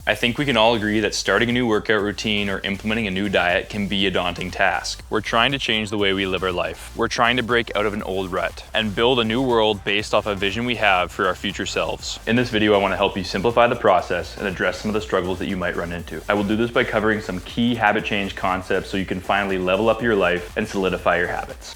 I think we can all agree that starting a new workout routine or implementing a new diet can be a daunting task. We're trying to change the way we live our life. We're trying to break out of an old rut and build a new world based off a vision we have for our future selves. In this video, I want to help you simplify the process and address some of the struggles that you might run into. I will do this by covering some key habit change concepts so you can finally level up your life and solidify your habits.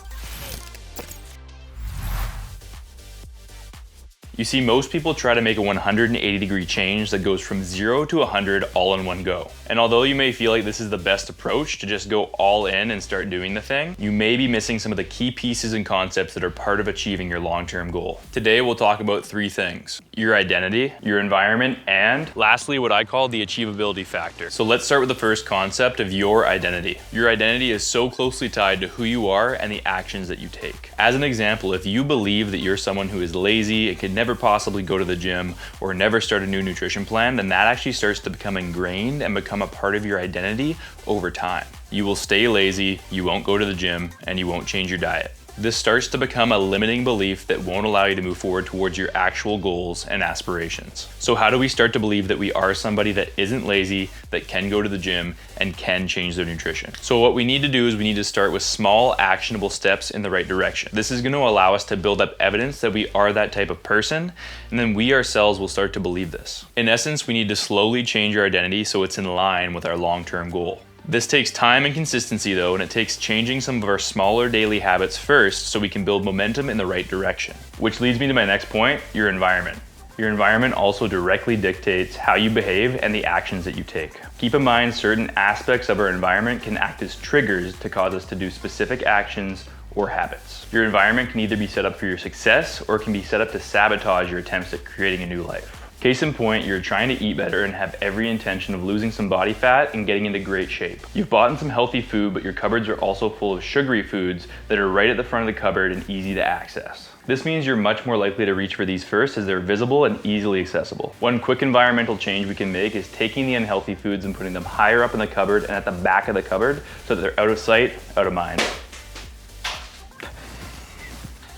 You see, most people try to make a 180-degree change that goes from 0 to 100 all in one go. And although you may feel like this is the best approach to just go all in and start doing the thing, you may be missing some of the key pieces and concepts that are part of achieving your long-term goal. Today, we'll talk about 3 things: your identity, your environment, and lastly, what I call the achievability factor. So let's start with the first concept of your identity. Your identity is so closely tied to who you are and the actions that you take. As an example, if you believe that you're someone who is lazy and can never possibly go to the gym or never start a new nutrition plan, then that actually starts to become ingrained and become a part of your identity over time. You will stay lazy, you won't go to the gym, and you won't change your diet. This starts to become a limiting belief that won't allow you to move forward towards your actual goals and aspirations. So how do we start to believe that we are somebody that isn't lazy, that can go to the gym, and can change their nutrition? So what we need to do is we need to start with small, actionable steps in the right direction. This is going to allow us to build up evidence that we are that type of person, and then we ourselves will start to believe this. In essence, we need to slowly change our identity so it's in line with our long-term goal. This takes time and consistency though, and it takes changing some of our smaller daily habits first so we can build momentum in the right direction. Which leads me to my next point, your environment. Your environment also directly dictates how you behave and the actions that you take. Keep in mind, certain aspects of our environment can act as triggers to cause us to do specific actions or habits. Your environment can either be set up for your success or it can be set up to sabotage your attempts at creating a new life. Case in point, you're trying to eat better and have every intention of losing some body fat and getting into great shape. You've bought in some healthy food, but your cupboards are also full of sugary foods that are right at the front of the cupboard and easy to access. This means you're much more likely to reach for these first as they're visible and easily accessible. One quick environmental change we can make is taking the unhealthy foods and putting them higher up in the cupboard and at the back of the cupboard so that they're out of sight, out of mind.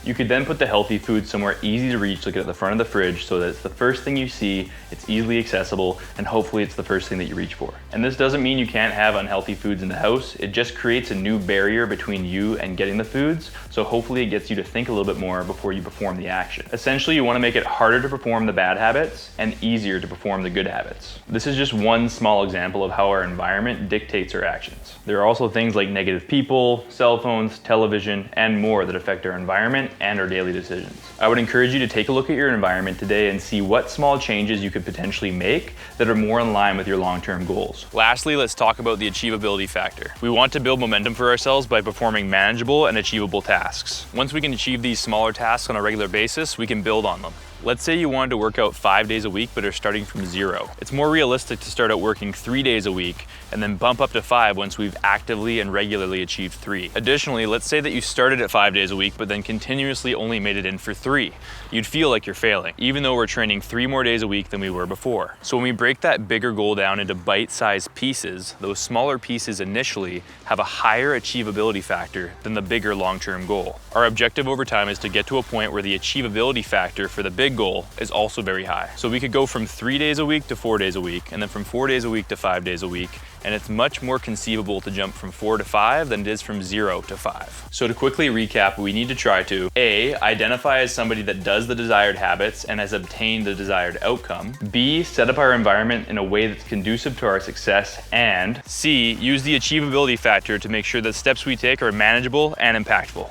You could then put the healthy food somewhere easy to reach, like at the front of the fridge, so that it's the first thing you see, it's easily accessible, and hopefully it's the first thing that you reach for. And this doesn't mean you can't have unhealthy foods in the house, it just creates a new barrier between you and getting the foods, so hopefully it gets you to think a little bit more before you perform the action. Essentially, you want to make it harder to perform the bad habits and easier to perform the good habits. This is just one small example of how our environment dictates our actions. There are also things like negative people, cell phones, television, and more that affect our environment and our daily decisions. I would encourage you to take a look at your environment today and see what small changes you could potentially make that are more in line with your long-term goals. Lastly, let's talk about the achievability factor. We want to build momentum for ourselves by performing manageable and achievable tasks. Once we can achieve these smaller tasks on a regular basis, we can build on them. Let's say you wanted to work out 5 days a week but are starting from 0. It's more realistic to start out working 3 days a week and then bump up to 5 once we've actively and regularly achieved 3. Additionally, let's say that you started at 5 days a week but then continuously only made it in for 3. You'd feel like you're failing, even though we're training 3 more days a week than we were before. So when we break that bigger goal down into bite-sized pieces, those smaller pieces initially have a higher achievability factor than the bigger long-term goal. Our objective over time is to get to a point where the achievability factor for the big goal is also very high. So we could go from 3 days a week to 4 days a week, and then from 4 days a week to 5 days a week, and it's much more conceivable to jump from 4 to 5 than it is from 0 to 5. So to quickly recap, we need to try to A, identify as somebody that does the desired habits and has obtained the desired outcome. B, set up our environment in a way that's conducive to our success. And C, use the achievability factor to make sure that steps we take are manageable and impactful.